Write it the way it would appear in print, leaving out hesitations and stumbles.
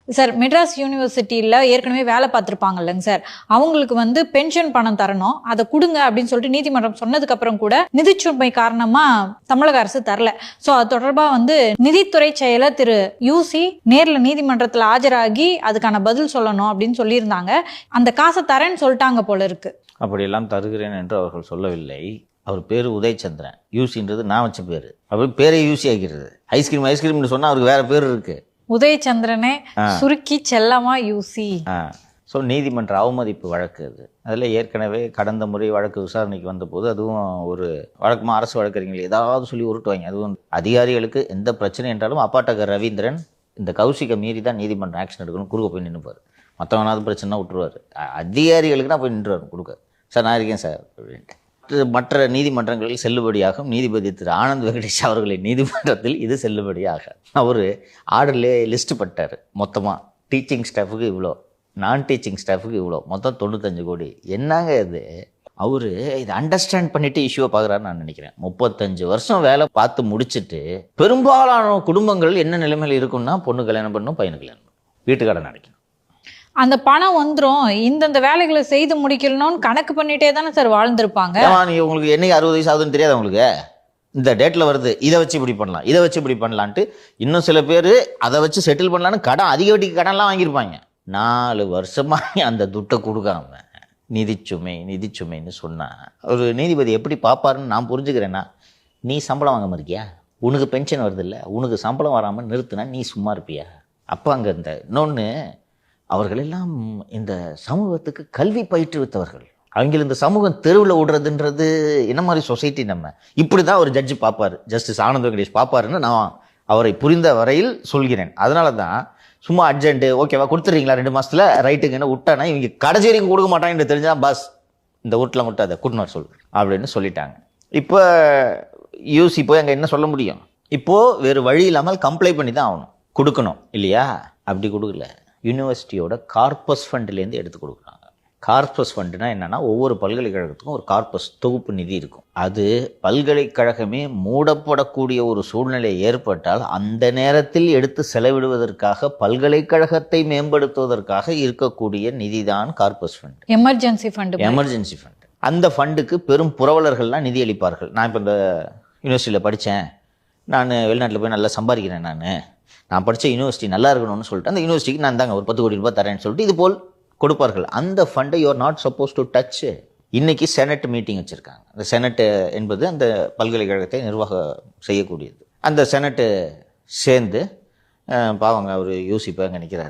Sir Madras யூனிவர்சிட்டியில் ஏற்கனவே வேலை பார்த்துருப்பாங்க இல்லைங்க சார், அவங்களுக்கு வந்து பென்ஷன் பணம் தரணும், அதை கொடுங்க அப்படின்னு சொல்லிட்டு நீதிமன்றம் சொன்னதுக்கு அப்புறம் கூட நிதிச்சுமை காரணமா தமிழக அரசு தரல. ஸோ அது தொடர்பாக வந்து நிதித்துறை செயலர் திரு யூசி நேரில் நீதிமன்றத்தில் ஆஜராகி அதுக்கான பதில் சொல்லணும் அப்படின்னு சொல்லியிருந்தாங்க. அந்த காசை தரேன்னு சொல்லிட்டாங்க போல இருக்கு. அப்படியெல்லாம் தருகிறேன் என்று அவர்கள் சொல்லவில்லை. அவர் பேர் உதயச்சந்திரன், யூசின்றது நான் வச்ச பேர். அப்படி பேரே யூசி ஆகிறது. ஐஸ்கிரீம்னு சொன்னால் அவருக்கு வேற பேர் இருக்கு, உதயச்சந்திரனே சுருக்கி செல்லமா யூசி. ஸோ நீதிமன்ற அவமதிப்பு வழக்கு அது. அதில் ஏற்கனவே கடந்த முறை வழக்கு விசாரணைக்கு வந்தபோது அதுவும் ஒரு வழக்கமாக அரசு வழக்கறிஞர்கள் ஏதாவது சொல்லி உருட்டுவாங்க. அதுவும் அதிகாரிகளுக்கு எந்த பிரச்சனை என்றாலும் அப்பாட்டகர் ரவீந்திரன் இந்த கௌசிகை மீறி தான் நீதிமன்றம் ஆக்ஷன் எடுக்கணும், குறுக்க போய் நின்றுப்பார். மற்றவனாவது பிரச்சனை விட்டுருவார், அதிகாரிகளுக்கு தான் போய் நின்றுவார் கொடுக்க. சார் நான் இருக்கேன் சார் அப்படின்ட்டு. மற்ற நீதிமன்றங்களில் செல்லுபடியாகும். நீதிபதி திரு ஆனந்த் வெங்கடேஷ் அவர்களின் நீதிமன்றத்தில் இது செல்லுபடியாக அவர் ஆர்டர்லேயே லிஸ்ட் பட்டார். மொத்தமாக டீச்சிங் ஸ்டாஃபுக்கு இவ்வளோ, நான் டீச்சிங் ஸ்டாஃபுக்கு இவ்வளோ, மொத்தம் 95 கோடி. என்னங்க இது? அவர் இதை அண்டர்ஸ்டாண்ட் பண்ணிட்டு இஷ்யூவை பார்க்குறாருன்னு நான் நினைக்கிறேன். 35 வருஷம் வேலை பார்த்து முடிச்சுட்டு பெரும்பாலான குடும்பங்கள் என்ன நிலைமையில் இருக்குன்னா, பொண்ணு கல்யாணம் பண்ணணும், பையனு கல்யாணம் பண்ணணும், வீட்டுக்கடன் அடைக்கணும். அந்த பணம் வந்துடும், இந்தந்த வேலைகளை செய்து முடிக்கணும்னு கணக்கு பண்ணிட்டே தானே சார் வாழ்ந்திருப்பாங்க. நீங்கள் உங்களுக்கு என்னைக்கு 60 வயசு ஆகுதுன்னு தெரியாது உங்களுக்கு. இந்த டேட்டில் வருது, இதை வச்சு இப்படி பண்ணலாம், இதை வச்சு இப்படி பண்ணலான்ட்டு இன்னும் சில பேர் அதை வச்சு செட்டில் பண்ணலான்னு கடன், அதிக வட்டிக்கு கடன்லாம் வாங்கியிருப்பாங்க. 4 வருஷமாக அந்த துட்டை கொடுக்காம நிதிச்சுமைன்னு சொன்னால் ஒரு நீதிபதி எப்படி பார்ப்பாருன்னு நான் புரிஞ்சுக்கிறேன்னா, நீ சம்பளம் வாங்காமல் இருக்கியா, உனக்கு பென்ஷன் வருது இல்லை, உனக்கு சம்பளம் வராமல் நிறுத்துனா நீ சும்மா இருப்பியா? அப்போ அங்கே இந்த இன்னொன்று, அவர்களெல்லாம் இந்த சமூகத்துக்கு கல்வி பயிற்றுவித்தவர்கள். அவங்க இந்த சமூகம் தெருவில் விடுறதுன்றது என்ன மாதிரி சொசைட்டி? நம்ம இப்படி தான் ஒரு ஜட்ஜு பார்ப்பார், ஜஸ்டிஸ் ஆனந்த் வெங்கடேஷ் பார்ப்பாருன்னு நான் அவரை புரிந்த வரையில் சொல்கிறேன். அதனால தான் சும்மா அர்ஜென்ட்டு ஓகேவா கொடுத்துட்றீங்களா 2 மாதத்தில் ரைட்டுங்கன்னு விட்டானா, இவங்க கடைசி வரைக்கும் கொடுக்க மாட்டாங்கன்னு தெரிஞ்சால் பாஸ் இந்த வீட்டில் மட்டும் அதை கூட்டினார் சொல் அப்படின்னு சொல்லிட்டாங்க. இப்போ யூசி போய் அங்கே என்ன சொல்ல முடியும்? இப்போது வேறு வழி இல்லாமல் கம்ப்ளைண்ட் பண்ணி தான் ஆகணும், கொடுக்கணும் இல்லையா? அப்படி கொடுக்கல, யூனிவர்சிட்டியோட கார்பஸ் ஃபண்ட்லேருந்து எடுத்து கொடுக்குறாங்க. கார்பஸ் ஃபண்டுனா என்னென்னா, ஒவ்வொரு பல்கலைக்கழகத்துக்கும் ஒரு கார்பஸ் தொகுப்பு நிதி இருக்கும். அது பல்கலைக்கழகமே மூடப்படக்கூடிய ஒரு சூழ்நிலை ஏற்பட்டால் அந்த நேரத்தில் எடுத்து செலவிடுவதற்காக, பல்கலைக்கழகத்தை மேம்படுத்துவதற்காக இருக்கக்கூடிய நிதி தான் கார்பஸ் ஃபண்ட், எமர்ஜென்சி ஃபண்ட். அந்த ஃபண்டுக்கு பெரும் புரவலர்கள்லாம் நிதி அளிப்பார்கள். நான் இப்போ இந்த யூனிவர்சிட்டியில் படித்தேன், நான் வெளிநாட்டில் போய் நல்லா சம்பாதிக்கிறேன், நான் படித்த யூனிவர்சிட்டி நல்லா இருக்கணும்னு சொல்லிட்டு அந்த யூனிவர்சிட்டிக்கு நான் தாங்க ஒரு 10 கோடி ரூபாய் தரேன்னு சொல்லிட்டு இது போல் கொடுப்பார்கள். அந்த ஃபண்டை you are not suppose to touch. இன்னைக்கு செனட் மீட்டிங் வச்சுருக்காங்க. அந்த செனட் என்பது அந்த பல்கலைக்கழகத்தை நிர்வாகம் செய்யக்கூடியது. அந்த செனட்டு சேர்ந்து பாவங்க அவர் யூசி இப்போ அங்கே நிற்கிறார்,